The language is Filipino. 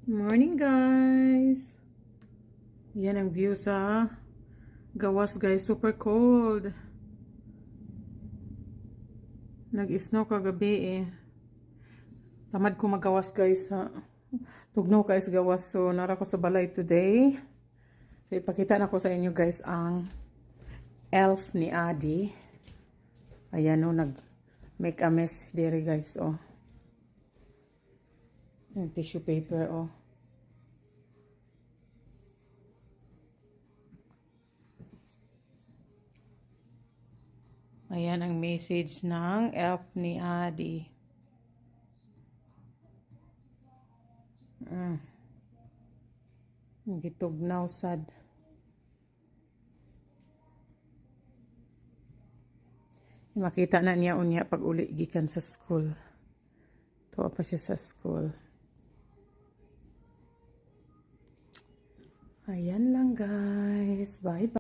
Morning guys! Yan ang view sa gawas guys. Super cold. Nag-snow kagabi eh. Tamad ko magawas guys ha. Tugnaw kayo sa gawas. So nara ko sa balay today. So ipakita na ko sa inyo guys ang elf ni Adi. Ayan o, nag-make a mess dere guys oh. Yung tissue paper oh. Ayan ang message ng elf ni Adi. Gitugnaw sad. Makita na niya unya pag uli gikan sa school. Tuwa pa siya sa school. Ayan lang guys. Bye bye.